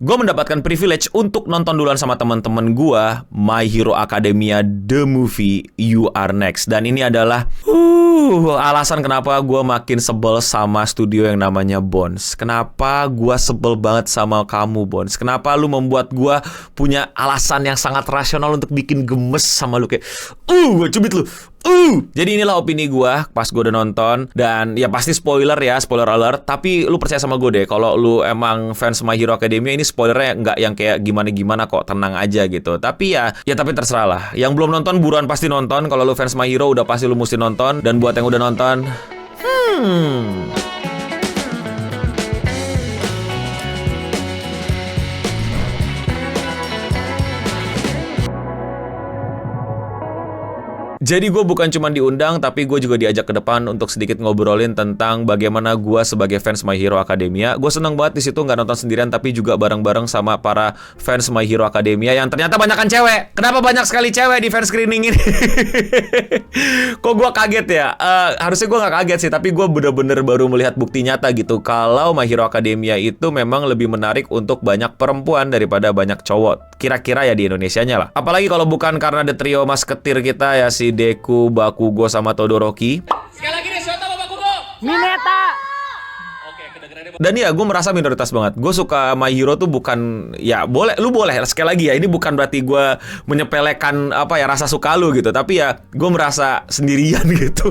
gue mendapatkan privilege untuk nonton duluan sama teman-teman gue My Hero Academia The Movie You Are Next. Dan ini adalah alasan kenapa gue makin sebel sama studio yang namanya Bones. Kenapa gue sebel banget sama kamu, Bones? Kenapa lu membuat gue punya alasan yang sangat rasional untuk bikin gemes sama lu, kayak gue cubit lu. Jadi inilah opini gue pas gue udah nonton. Dan ya pasti spoiler ya, spoiler alert. Tapi lu percaya sama gue deh, kalau lu emang fans My Hero Academia, ini spoilernya nggak yang kayak gimana-gimana kok, tenang aja gitu. Tapi ya tapi terserah lah. Yang belum nonton buruan pasti nonton. Kalau lu fans My Hero udah pasti lu mesti nonton. Dan buat yang udah nonton, jadi gue bukan cuma diundang, tapi gue juga diajak ke depan untuk sedikit ngobrolin tentang bagaimana gue sebagai fans My Hero Academia. Gue seneng banget di situ nggak nonton sendirian, tapi juga bareng-bareng sama para fans My Hero Academia yang ternyata banyakan cewek. Kenapa banyak sekali cewek di fan screening ini? Kok gue kaget ya? Harusnya gue nggak kaget sih, tapi gue bener-bener baru melihat bukti nyata gitu kalau My Hero Academia itu memang lebih menarik untuk banyak perempuan daripada banyak cowok. Kira-kira ya di Indonesianya lah. Apalagi kalau bukan karena the trio masketir kita ya, si Deku, Bakugo, sama Todoroki. Sekali lagi nih, Shoto Bakugo. Mineta. Oke, kedengerannya. Dan ya gue merasa minoritas banget. Gue suka My Hero tuh bukan, ya boleh, lu boleh. Sekali lagi ya, ini bukan berarti gue menyepelekan rasa suka lu gitu. Tapi ya gue merasa sendirian gitu.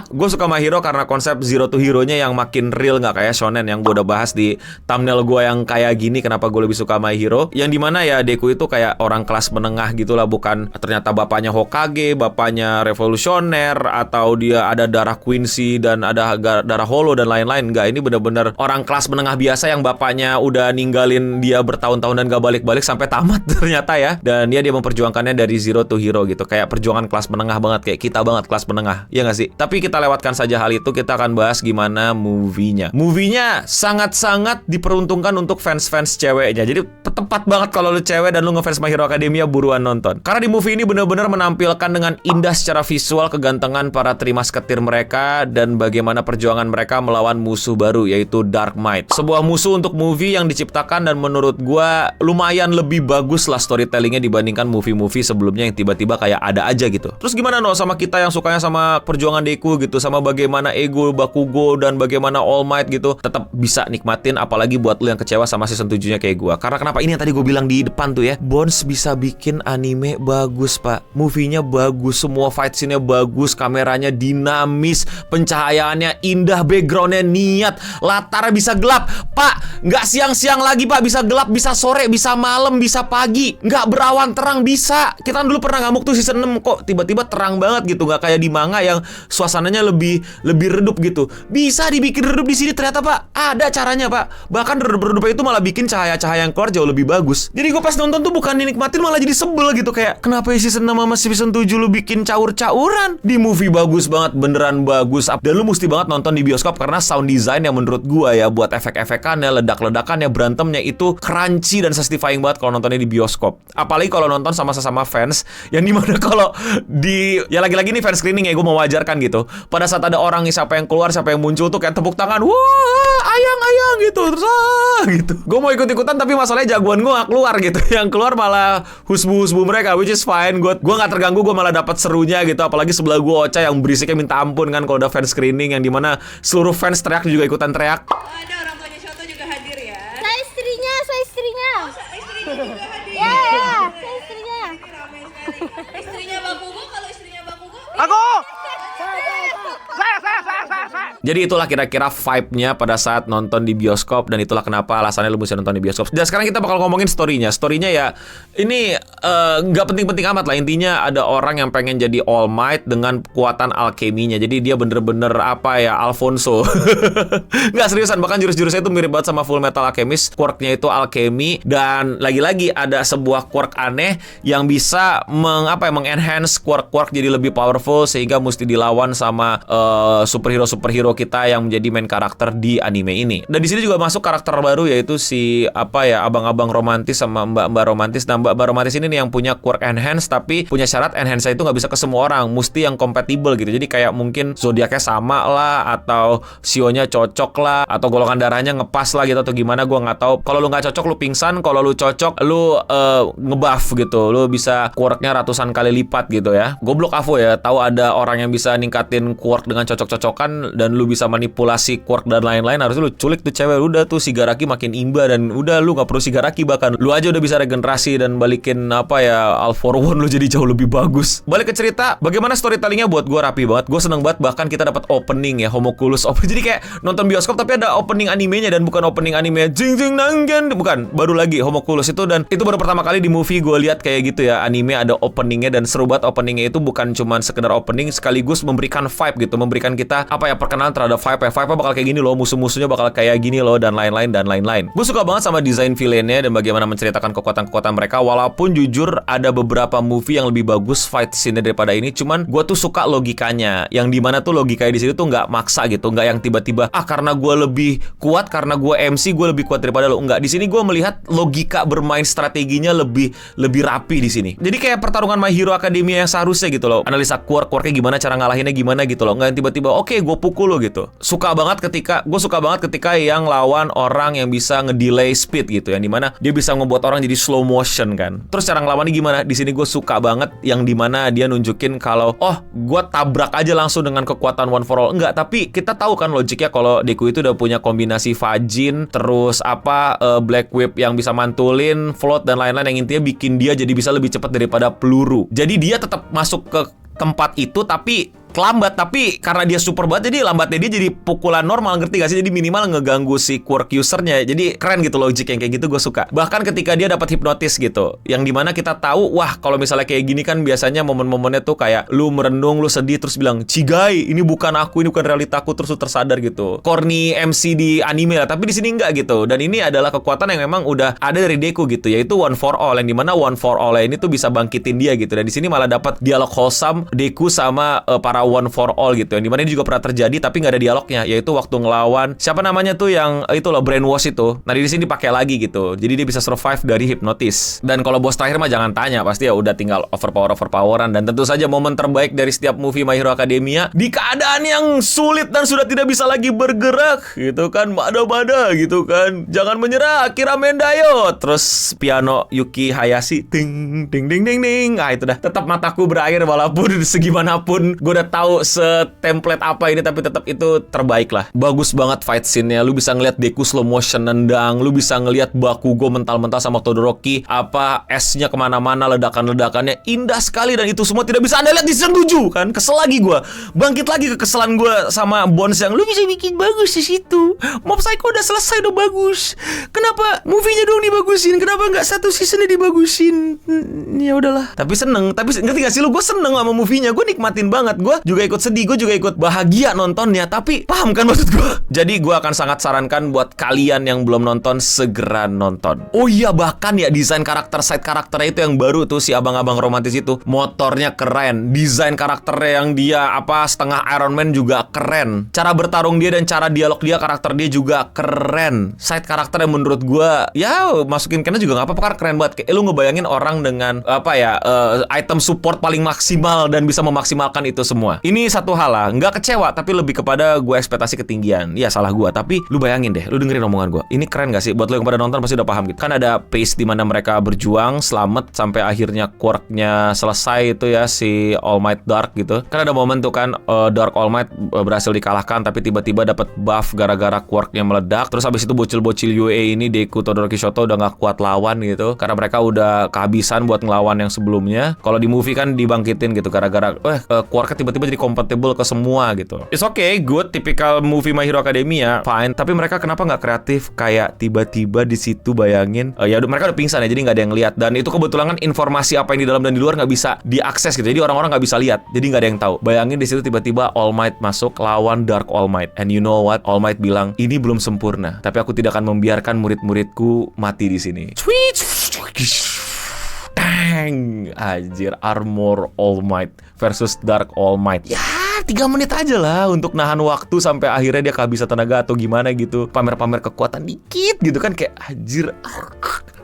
Gue suka My Hero karena konsep Zero to Hero-nya yang makin real, gak kayak shonen yang gue udah bahas di thumbnail gue yang kayak gini. Kenapa gue lebih suka My Hero, yang dimana ya Deku itu kayak orang kelas menengah gitu lah. Bukan ternyata bapaknya Hokage, bapaknya revolusioner, atau dia ada darah Quincy dan ada darah Holo dan lain-lain. Enggak, ini bener-bener orang kelas menengah biasa yang bapaknya udah ninggalin dia bertahun-tahun dan gak balik-balik sampai tamat ternyata ya. Dan dia memperjuangkannya dari Zero to Hero gitu. Kayak perjuangan kelas menengah banget, kayak kita banget kelas menengah, ya gak sih? Tapi kita lewatkan saja hal itu. Kita akan bahas gimana movie-nya. Movie-nya sangat-sangat diperuntukkan untuk fans-fans ceweknya. Jadi tepat banget kalau lu cewek dan lu ngefans My Hero Academia, buruan nonton. Karena di movie ini benar-benar menampilkan dengan indah secara visual kegantengan para trimasketir mereka dan bagaimana perjuangan mereka melawan musuh baru, yaitu Dark Might. Sebuah musuh untuk movie yang diciptakan dan menurut gua lumayan lebih bagus lah storytellingnya dibandingkan movie-movie sebelumnya yang tiba-tiba kayak ada aja gitu. Terus gimana sama kita yang sukanya sama perjuangan Deku gitu, sama bagaimana ego Bakugo dan bagaimana All Might gitu, tetap bisa nikmatin. Apalagi buat lu yang kecewa sama season 7-nya kayak gua. Karena kenapa? Ini yang tadi gue bilang di depan tuh ya, Bones bisa bikin anime bagus, Pak. Movie-nya bagus, semua fight scene-nya bagus, kameranya dinamis, pencahayaannya indah, background-nya niat, latarnya bisa gelap. Pak, nggak siang-siang lagi, Pak. Bisa gelap, bisa sore, bisa malam, bisa pagi. Nggak berawan terang, bisa. Kita kan dulu pernah ngamuk tuh season 6, kok tiba-tiba terang banget gitu. Nggak kayak di manga yang suasananya lebih redup gitu. Bisa dibikin redup di sini ternyata, Pak. Ada caranya, Pak. Bahkan redup-redupnya itu malah bikin cahaya-cahaya yang keluar jauh lebih bagus. Jadi gue pas nonton tuh bukan dinikmatin, malah jadi sebel gitu. Kayak kenapa ya season 6 sama season 7 lu bikin caur-cauran? Di movie bagus banget, beneran bagus. Dan lu mesti banget nonton di bioskop karena sound design yang menurut gue ya, buat efek-efekannya, ledak-ledakannya, berantemnya itu crunchy dan satisfying banget kalau nontonnya di bioskop. Apalagi kalau nonton sama sesama fans, yang dimana kalau di, ya lagi-lagi nih fans screening ya, gue mau wajarkan gitu. Pada saat ada orang siapa yang keluar, siapa yang muncul tuh kayak tepuk tangan, wah ayang-ayang gitu, terus gitu. Gue mau ikut-ikutan tapi masalahnya jagoan gue gak keluar gitu. Yang keluar malah husbu-husbu mereka, which is fine. Gue gak terganggu, gue malah dapat serunya gitu. Apalagi sebelah gue Ocha yang berisiknya minta ampun kan kalau udah fans screening, yang dimana seluruh fans teriak juga ikutan teriak. Ada orang tuanya Shoto juga hadir ya. Saya istrinya. Istrinya juga hadir. Ya, saya istrinya. Ramai sekali. Istrinya Bakugo, kalau istrinya Bakugo. Aku. Jadi itulah kira-kira vibe-nya pada saat nonton di bioskop. Dan itulah kenapa alasannya lu mesti nonton di bioskop. Dan sekarang kita bakal ngomongin story-nya. Story-nya ya, ini nggak penting-penting amat lah. Intinya ada orang yang pengen jadi All Might dengan kekuatan alkeminya. Jadi dia bener-bener Alfonso. Nggak, seriusan. Bahkan jurus-jurusnya itu mirip banget sama Full Metal Alchemist. Quirk-nya itu alkemi. Dan lagi-lagi ada sebuah quirk aneh yang bisa mengenhance quirk-quirk jadi lebih powerful, sehingga mesti dilawan sama superhero-superhero kita yang menjadi main karakter di anime ini. Dan di sini juga masuk karakter baru, yaitu si abang-abang romantis sama mbak-mbak romantis. Nah, mbak-mbak romantis ini nih yang punya quirk enhance, tapi punya syarat enhance itu nggak bisa ke semua orang, mesti yang compatible gitu. Jadi kayak mungkin zodiaknya sama lah, atau sionya cocok lah, atau golongan darahnya ngepas lah gitu, atau gimana gue nggak tahu. Kalau lu nggak cocok lu pingsan, kalau lu cocok lu ngebuff gitu, lu bisa quirknya ratusan kali lipat gitu ya. Goblok Avo ya, tahu ada orang yang bisa ningkatin quirk dengan cocok-cocokan dan lu bisa manipulasi quirk dan lain-lain, harusnya lu culik tuh cewek. Udah tuh Shigaraki makin imba, dan udah lu nggak perlu Shigaraki, bahkan lu aja udah bisa regenerasi dan balikin All for One lu jadi jauh lebih bagus. Balik ke cerita, bagaimana storytellingnya buat gue rapi banget. Gue seneng banget, bahkan kita dapat opening ya, Homunculus opening. Jadi kayak nonton bioskop tapi ada opening animenya, dan bukan opening anime jing jing nanggen, bukan, baru lagi Homunculus itu. Dan itu baru pertama kali di movie gue lihat kayak gitu ya, anime ada openingnya, dan seru banget openingnya itu. Bukan cuman sekedar opening, sekaligus memberikan vibe gitu, memberikan kita perkenalan terhadap vibe bakal kayak gini loh, musuh-musuhnya bakal kayak gini loh, dan lain-lain. Gue suka banget sama desain villainnya dan bagaimana menceritakan kekuatan-kekuatan mereka. Walaupun jujur ada beberapa movie yang lebih bagus fight scene daripada ini, cuman gue tuh suka logikanya, yang dimana tuh logikanya di situ tuh nggak maksa gitu, nggak yang tiba-tiba karena gue lebih kuat, karena gue MC gue lebih kuat daripada lo. Enggak, di sini gue melihat logika bermain strateginya lebih rapi di sini. Jadi kayak pertarungan My Hero Academia yang seharusnya gitu loh, analisa quirknya gimana, cara ngalahinnya gimana gitu loh, nggak yang tiba-tiba oke gue pukul lo gitu. Gue suka banget ketika yang lawan orang yang bisa ngedelay speed gitu, yang dimana dia bisa ngebuat orang jadi slow motion kan. Terus cara ngelawannya gimana? Di sini gue suka banget yang dimana dia nunjukin kalau gue tabrak aja langsung dengan kekuatan one for all. Enggak, tapi kita tahu kan logiknya kalau Deku itu udah punya kombinasi Fajin, terus Black Whip yang bisa mantulin, float dan lain-lain, yang intinya bikin dia jadi bisa lebih cepat daripada peluru. Jadi dia tetap masuk ke tempat itu tapi lambat, tapi karena dia super banget jadi lambatnya dia jadi pukulan normal, ngerti gak sih? Jadi minimal ngeganggu si quirk usernya. Jadi keren gitu logik yang kayak gitu, gue suka. Bahkan ketika dia dapat hipnotis gitu, yang dimana kita tahu, wah kalau misalnya kayak gini kan biasanya momen-momennya tuh kayak lu merenung, lu sedih, terus bilang Chigai, ini bukan aku, ini bukan realitaku, terus lu tersadar gitu. Corny MC di anime lah, tapi di sini enggak gitu. Dan ini adalah kekuatan yang memang udah ada dari Deku gitu, yaitu one for all, yang dimana one for all ini tuh bisa bangkitin dia gitu. Dan di sini malah dapat dialog wholesome Deku sama para one for all gitu, yang dimana ini juga pernah terjadi tapi nggak ada dialognya, yaitu waktu ngelawan siapa namanya tuh yang itu loh, brainwash itu. Nah di sini dipakai lagi gitu, jadi dia bisa survive dari hipnotis. Dan kalau bos terakhir mah jangan tanya, pasti ya udah tinggal overpoweran. Dan tentu saja momen terbaik dari setiap movie My Hero Academia, di keadaan yang sulit dan sudah tidak bisa lagi bergerak gitu kan, bada gitu kan, jangan menyerah Akira Mendayo, terus piano Yuki Hayashi ting ding ding ding ding. Itu dah tetap mataku berair, walaupun segimanapun gue udah tahu setemplate apa ini, tapi tetap itu terbaik lah. Bagus banget fight scene-nya. Lu bisa ngeliat Deku slow motion nendang, lu bisa ngeliat Bakugo mental-mental sama Todoroki, S-nya kemana-mana, ledakan-ledakannya indah sekali. Dan itu semua tidak bisa Anda lihat di season 7 kan. Kesel lagi gue, bangkit lagi kekesalan gue sama Bones yang lu bisa bikin bagus di situ. Mob Psycho udah selesai, udah bagus, kenapa movie-nya dong dibagusin, kenapa nggak satu seasonnya dibagusin? Ya udahlah. Tapi seneng, tapi ngerti gak sih lu, gue seneng sama movie-nya, gue nikmatin banget. Gue juga ikut sedih, gue juga ikut bahagia nontonnya, tapi paham kan maksud gue? Jadi gue akan sangat sarankan buat kalian yang belum nonton, segera nonton. Oh iya, bahkan ya desain karakter, side karakternya itu yang baru tuh, si abang-abang romantis itu, motornya keren, desain karakternya yang dia setengah Iron Man juga keren, cara bertarung dia dan cara dialog dia, karakter dia juga keren. Side karakter yang menurut gue ya masukin kena juga nggak apa-apa, karena keren banget. Kayak lu ngebayangin orang dengan item support paling maksimal dan bisa memaksimalkan itu semua. Ini satu hal lah, nggak kecewa, tapi lebih kepada gue ekspektasi ketinggian. Ya salah gue, tapi lu bayangin deh, lu dengerin omongan gue. Ini keren gak sih? Buat lu yang pada nonton pasti udah paham gitu. Kan ada pace di mana mereka berjuang, selamat sampai akhirnya quirknya selesai itu ya, si All Might Dark gitu. Kan ada momen tuh kan, Dark All Might berhasil dikalahkan, tapi tiba-tiba dapat buff gara-gara quirknya meledak. Terus habis itu bocil-bocil UA ini, Deku, Todoroki, Shoto udah gak kuat lawan gitu, karena mereka udah kehabisan buat ngelawan yang sebelumnya. Kalau di movie kan dibangkitin gitu, gara-gara quirknya tiba-tiba jadi compatible ke semua gitu. It's okay, good, typical movie My Hero Academia, fine. Tapi mereka kenapa nggak kreatif? Kayak tiba-tiba di situ bayangin, ya mereka udah pingsan ya, jadi nggak ada yang lihat. Dan itu kebetulan kan informasi apa yang di dalam dan di luar nggak bisa diakses gitu. Jadi orang-orang nggak bisa lihat, jadi nggak ada yang tahu. Bayangin di situ tiba-tiba All Might masuk lawan Dark All Might, and you know what? All Might bilang, ini belum sempurna, tapi aku tidak akan membiarkan murid-muridku mati di sini. Dang, anjir, Armor All Might versus Dark All Might. Ya 3 menit aja lah untuk nahan waktu sampai akhirnya dia kehabisan tenaga atau gimana gitu. Pamer-pamer kekuatan dikit gitu kan, kayak anjir.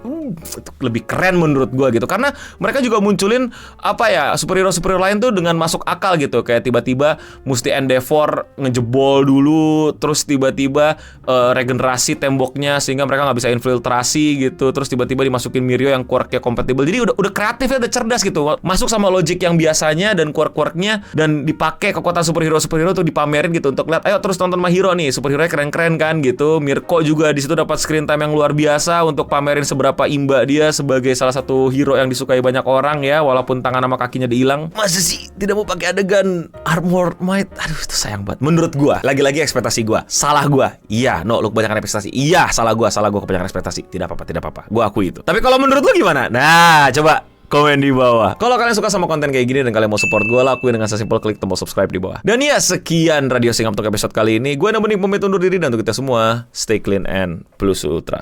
Itu lebih keren menurut gua gitu, karena mereka juga munculin apa ya, superhero lain tuh dengan masuk akal gitu, kayak tiba-tiba mesti Endeavor ngejebol dulu, terus tiba-tiba regenerasi temboknya sehingga mereka nggak bisa infiltrasi gitu, terus tiba-tiba dimasukin Mirio yang quirk-nya kompatibel. Jadi udah kreatifnya, udah cerdas gitu, masuk sama logik yang biasanya dan quirk-quirknya, dan dipakai kekuatan superhero tuh dipamerin gitu untuk lihat, ayo terus tonton My Hero nih, superhero-nya keren-keren kan gitu. Mirko juga di situ dapat screen time yang luar biasa untuk pamerin seberapa imba dia sebagai salah satu hero yang disukai banyak orang ya, walaupun tangan sama kakinya dihilang. Masa sih tidak mau pakai adegan Armor Might? Aduh, itu sayang banget. Menurut gua, lagi-lagi ekspektasi gua. Salah gua. Iya, lu kebanyakan ekspektasi. Iya, salah gua kebanyakan ekspektasi. Tidak apa-apa. Gua akui itu. Tapi kalau menurut lu gimana? Nah, coba komen di bawah. Kalau kalian suka sama konten kayak gini dan kalian mau support gue, lakuin dengan sesimpel klik tombol subscribe di bawah. Dan ya, sekian Radio Singap untuk episode kali ini. Gue Namunik pamit undur diri, dan untuk kita semua, stay clean and plus ultra.